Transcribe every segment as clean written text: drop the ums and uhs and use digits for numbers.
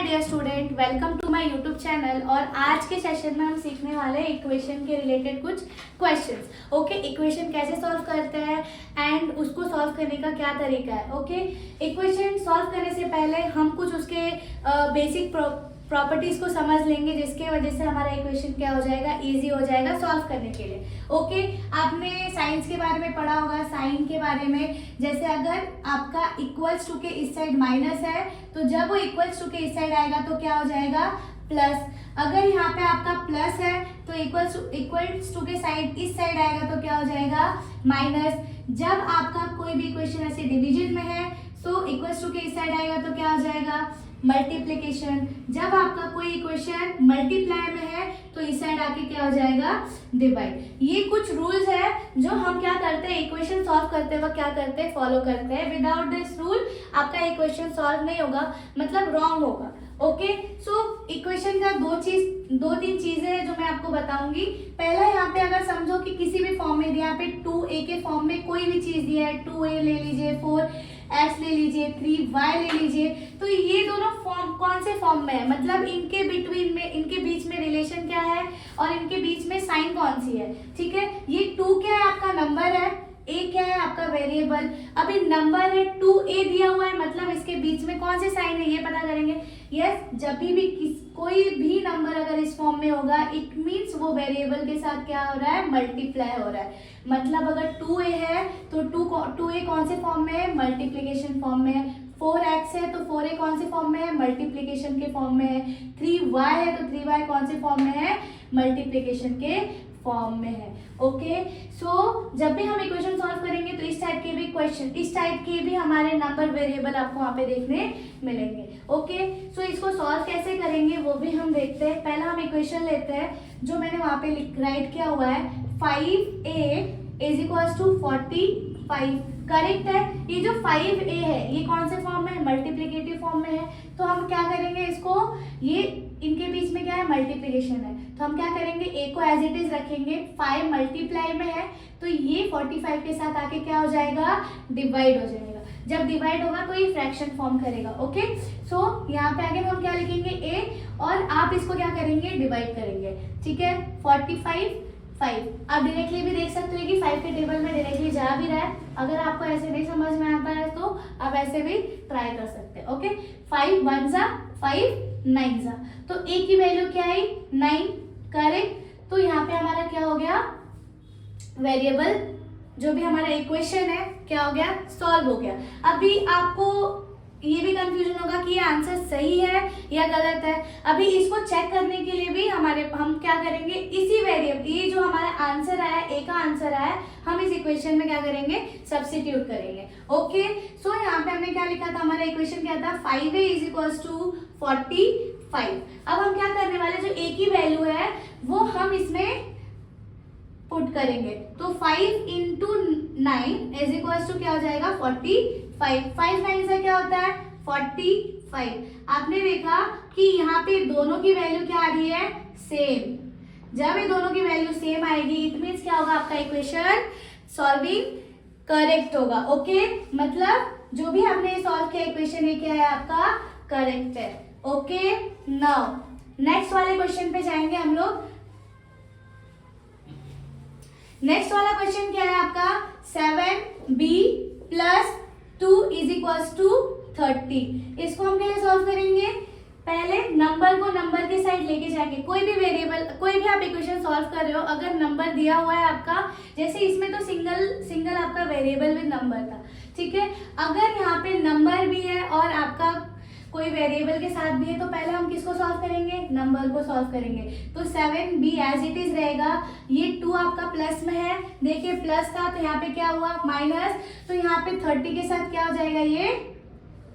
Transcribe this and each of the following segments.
Dear student, welcome to my YouTube channel. और आज के सेशन में हम सीखने वाले हैं इक्वेशन के रिलेटेड कुछ क्वेश्चंस। ओके, इक्वेशन कैसे सॉल्व करते हैं एंड उसको सॉल्व करने का क्या तरीका है। ओके, इक्वेशन सॉल्व करने से पहले हम कुछ उसके बेसिक प्रॉपर्टीज को समझ लेंगे, जिसके वजह से हमारा इक्वेशन क्या हो जाएगा, इजी हो जाएगा सॉल्व करने के लिए। ओके, आपने साइंस के बारे में पढ़ा होगा, साइन के बारे में। जैसे अगर आपका इक्वल्स टू के इस साइड माइनस है तो जब वो इक्वल्स टू के इस साइड आएगा तो क्या हो जाएगा, प्लस। अगर यहाँ पे आपका प्लस है तो इक्वल्स टू के साइड इस साइड आएगा तो क्या हो जाएगा, माइनस। जब आपका कोई भी इक्वेशन ऐसे डिवीजन में है तो इक्वल्स टू के इस साइड आएगा तो क्या हो जाएगा, मल्टीप्लिकेशन। जब आपका कोई इक्वेशन मल्टीप्लाई में है तो इस साइड आके क्या हो जाएगा, डिवाइड। ये कुछ रूल्स है जो हम क्या करते हैं, इक्वेशन सॉल्व करते वक्त क्या करते हैं, फॉलो करते हैं। विदाउट दिस रूल आपका इक्वेशन सॉल्व नहीं होगा, मतलब रॉन्ग होगा। ओके, सो इक्वेशन का दो तीन चीजें हैं जो मैं आपको बताऊंगी। पहला, यहाँ पे अगर समझो कि किसी भी फॉर्म में दिया, यहाँ पे 2a के फॉर्म में कोई भी चीज दिया है, 2a ले लीजिए, 4x ले लीजिए, 3y ले लीजिए, तो ये दोनों फॉर्म कौन से फॉर्म में है, मतलब इनके बिटवीन में, इनके बीच में रिलेशन क्या है और इनके बीच में साइन कौन सी है। ठीक है, ये 2 क्या है, आपका नंबर है, a क्या है, आपका वेरिएबल। अभी नंबर है 2a दिया हुआ है, मतलब इसके बीच में कौन से साइन है ये पता करेंगे। यस, जब भी कोई भी नंबर अगर इस फॉर्म में होगा, इट मीन्स वो वेरिएबल के साथ क्या हो रहा है, मल्टीप्लाई हो रहा है। मतलब अगर 2a है तो 2a कौन से फॉर्म में है, मल्टीप्लिकेशन फॉर्म में है। 4x है तो 4a कौन से फॉर्म में है, मल्टीप्लिकेशन के फॉर्म में है। 3y है तो 3y कौन से फॉर्म में है, मल्टीप्लिकेशन के फॉर्म में है। ओके, सो जब भी हम इक्वेशन सॉल्व करेंगे तो इस टाइप के भी क्वेश्चन, इस टाइप के भी हमारे नंबर वेरिएबल आपको वहाँ पे देखने मिलेंगे। ओके, सो इसको सॉल्व कैसे करेंगे वो भी हम देखते हैं। पहला हम इक्वेशन लेते हैं जो मैंने वहाँ पे राइट किया हुआ है, 5a is equals to 45। Correct है। ये जो 5a है ये कौन से फॉर्म में है, मल्टीप्लिकेटिव फॉर्म में है। तो हम क्या करेंगे, इसको, ये इनके बीच में क्या है, मल्टीप्लिकेशन है, तो हम क्या करेंगे, a को एज इट इज रखेंगे। 5 मल्टीप्लाई में है तो ये 45 के साथ आके क्या हो जाएगा, डिवाइड हो जाएगा। जब डिवाइड होगा तो ये फ्रैक्शन फॉर्म करेगा। ओके, सो यहाँ पे आगे हम क्या लिखेंगे, a, और आप इसको क्या करेंगे, डिवाइड करेंगे। ठीक है, 45 5। आप डायरेक्टली भी देख सकते हो कि 5 के टेबल में डायरेक्टली जा भी रहा है। अगर आपको ऐसे नहीं समझ में आता है तो आप ऐसे भी ट्राई कर सकते हैं। ओके, 5 1 जा 5 9 जा, तो a की वैल्यू क्या आई, 9। करेक्ट, तो यहाँ पे हमारा क्या हो गया, वेरिएबल जो भी हमारा इक्वेशन है क्या हो गया, सॉल्व हो गया। अभी आपको ये भी कंफ्यूजन होगा कि ये आंसर सही है या गलत है। अभी इसको चेक करने के लिए भी हम क्या करेंगे, इसी वेरिएबल, ये जो हमारा आंसर आया, ए का आंसर आया, हम इस इक्वेशन में क्या करेंगे, सब्स्टिट्यूट करेंगे। ओके, सो यहाँ पे हमने क्या लिखा था, हमारा इक्वेशन क्या था, 5a इज इक्वल्स टू 45। अब हम क्या करने वाले, जो a की वैल्यू है वो हम इसमें पुट करेंगे, तो 5 इंटू 9 इज इक्वल्स टू क्या हो जाएगा, 45। 5 9 से क्या होता है, 45। आपने देखा कि यहाँ पे दोनों की वैल्यू क्या आ रही है, सेम। जब ये दोनों की वैल्यू सेम आएगी इट मीन्स क्या होगा, आपका इक्वेशन सॉल्विंग करेक्ट होगा। ओके, मतलब जो भी आपने सॉल्व किया इक्वेशन ये क्या है, आपका करेक्ट है। ओके, नाउ नेक्स्ट वाले क्वेश्चन पे जाएंगे हम लोग। नेक्स्ट वाला क्वेश्चन क्या है आपका, 7b plus 2 is equals to 30। इसको हम कैसे सॉल्व करेंगे, पहले नंबर को नंबर के साइड लेके जाएंगे। कोई भी वेरिएबल, कोई भी आप इक्वेशन सॉल्व कर रहे हो, अगर नंबर दिया हुआ है आपका, जैसे इसमें तो सिंगल आपका वेरिएबल विद नंबर था। ठीक है, अगर यहाँ पे नंबर भी है और आपका कोई वेरिएबल के साथ भी है तो पहले हम किसको सॉल्व करेंगे, नंबर को सॉल्व करेंगे। तो 7b एज इट इज रहेगा। ये 2 आपका प्लस में है, देखिए प्लस था तो यहाँ पे क्या हुआ, माइनस, तो यहाँ पे 30 के साथ क्या हो जाएगा, ये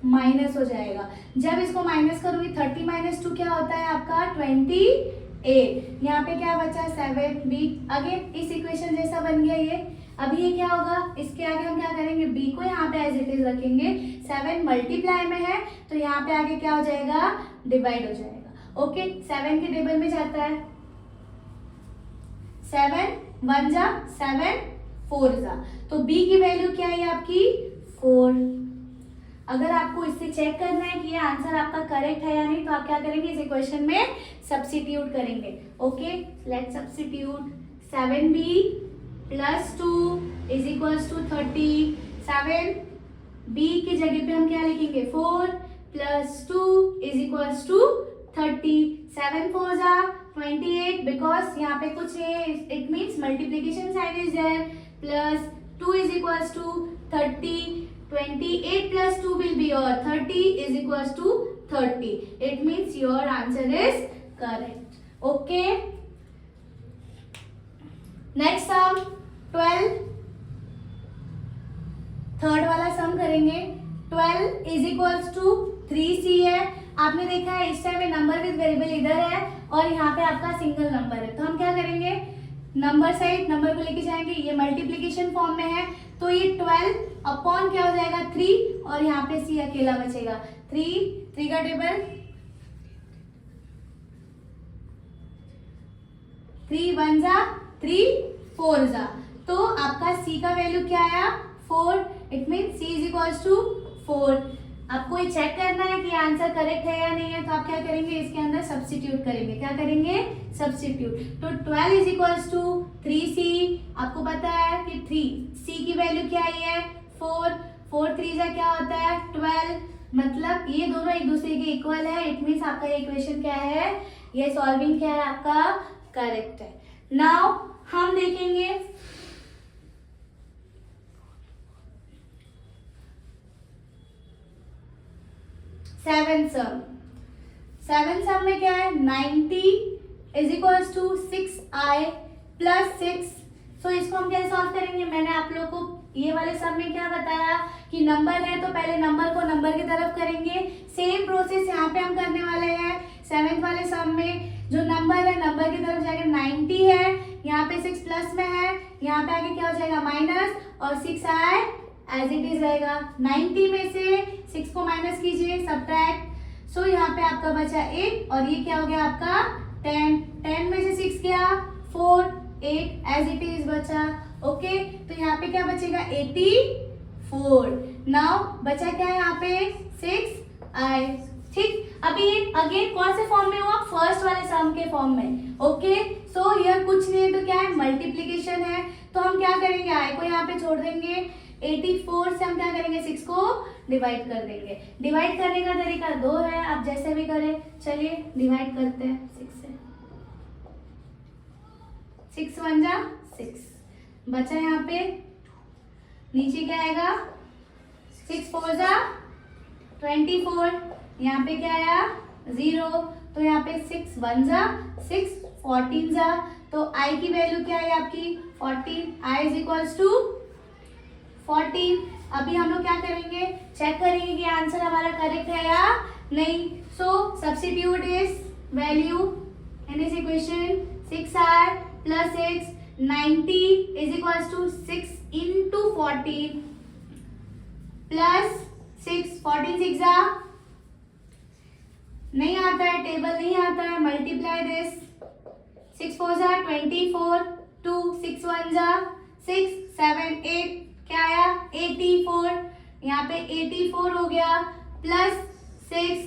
माइनस हो जाएगा। जब इसको माइनस करूंगी 30 माइनस 2 क्या होता है आपका, 28। यहाँ पे क्या बचा, 7b। अगेन इस इक्वेशन जैसा बन गया ये। अभी ये क्या होगा, इसके आगे हम क्या करेंगे, b को यहाँ पे एज इट इज रखेंगे। 7 मल्टीप्लाई में है तो यहाँ पे आगे क्या हो जाएगा, डिवाइड हो जाएगा। ओके, 7 के टेबल में जाता है, 7 1 जा 7 4 जा, तो b की वैल्यू क्या है आपकी, 4। अगर आपको इससे चेक करना है कि ये आंसर आपका करेक्ट है या नहीं, तो आप क्या करेंगे, इस इक्वेशन में सब्स्टिट्यूट करेंगे. Okay, let's substitute. 7b plus 2 is equals to 30. 7b की जगह पे हम क्या लिखेंगे, 4 प्लस 2 इज इक्वल्स टू 30. 7 4 जा 28, बिकॉज यहाँ पे कुछ है, it means multiplication sign is there. Plus 2 is equals to 30. 28 plus 2 will be your 30 is equals to 30. It means your answer is correct. Okay. Next sum 12. Third वाला सम करेंगे. 12 is equals to 3c है. आपने देखा है इस time में number with variable इधर है और यहाँ पे आपका सिंगल नंबर है, तो हम क्या करेंगे, नंबर साइड नंबर को लेके जाएंगे. ये मल्टीप्लीकेशन फॉर्म में है, तो ये 12 अपॉन क्या हो जाएगा 3 और यहाँ पे c अकेला बचेगा. 3 का टेबल 3 1 जा 3 4 जा, तो आपका c का वैल्यू क्या आया 4. It mean c is equals to 4. आपको ये चेक करना है कि आंसर करेक्ट है या नहीं है, तो आप क्या करेंगे, इसके अंदर सब्स्टिट्यूट करेंगे. क्या करेंगे, सब्स्टिट्यूट. तो 12 इज इक्वल्स टू 3c. आपको पता है कि 3c की वैल्यू क्या आई है 4. 4 3 जा क्या होता है 12. मतलब ये दोनों एक दूसरे के इक्वल है. इट मीन्स आपका ये इक्वेशन क्या है, ये सॉल्विंग क्या है आपका करेक्ट है. नाउ हम देखेंगे सेवन सम में क्या है 90 is equals to 6i plus 6. So इसको हम कैसे सॉल्व करेंगे, मैंने आप लोग को ये वाले सम में क्या बताया कि नंबर है तो पहले नंबर को नंबर की तरफ करेंगे. सेम प्रोसेस यहाँ पे हम करने वाले हैं. सेवेंथ वाले सम में जो नंबर है नंबर की तरफ जाके 90 है, यहाँ पे 6 प्लस में है, यहाँ पे आगे क्या हो जाएगा माइनस और 6i एज इट इज रहेगा. 90 में से 6 को माइनस कीजिए, सब्ट्रैक्ट. सो यहाँ पे आपका बचा 8 और ये क्या हो गया आपका 10. 10 में से 6 गया 4, 8 एज इट इज बचा. ओके, तो यहाँ पे क्या बचेगा 84. नाउ बचा क्या है यहाँ पे 6i. ठीक, अभी ये अगेन कौन से फॉर्म में हुआ, फर्स्ट वाले सम के फॉर्म में. ओके, सो यह कुछ नहीं है तो क्या है मल्टीप्लीकेशन है. तो हम क्या करेंगे, i को यहाँ पे छोड़ देंगे. 84 से हम क्या करेंगे 6 को डिवाइड कर देंगे. डिवाइड करने का तरीका 2 है, आप जैसे भी करें. चलिए डिवाइड करते हैं 6 से. 6 1 जा 6 बचा. यहाँ पे नीचे क्या आएगा 6 4 जा 24. यहाँ पे क्या आया 0, तो यहाँ पे 6 1 जा 6 14 जा. तो i की वैल्यू क्या है आपकी 14. i is equals to 14. अभी हम लोग क्या करेंगे, चेक करेंगे कि आंसर हमारा करेक्ट है या नहीं. सो सब्स्टिट्यूट इस value in this equation 6i plus 6. 90 is equals to 6 into 14 plus 6. 14 6 जा नहीं आता है, टेबल नहीं आता है. मल्टीप्लाई दिस 6 4 जा 24. 2 6 1 जा 6 7 8 क्या आया 84. यहाँ पे 84 हो गया plus 6.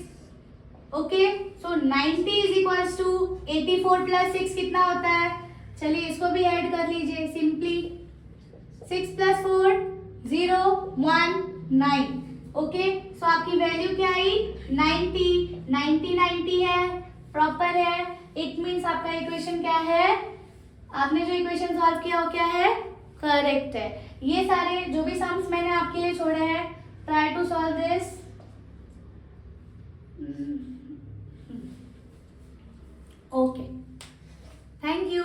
Okay, so 90 is equals to 84 plus 6 कितना होता है, चलिए इसको भी ऐड कर लीजिए सिंपली. 6 प्लस 4 0 1 9. ओके, सो आपकी वैल्यू क्या आई 90. 90 है, प्रॉपर है. इट मीन्स आपका इक्वेशन क्या है, आपने जो इक्वेशन सॉल्व किया वो क्या है करेक्ट है. ये सारे जो भी सम्स मैंने आपके लिए छोड़े हैं, try to solve this. Okay, thank you.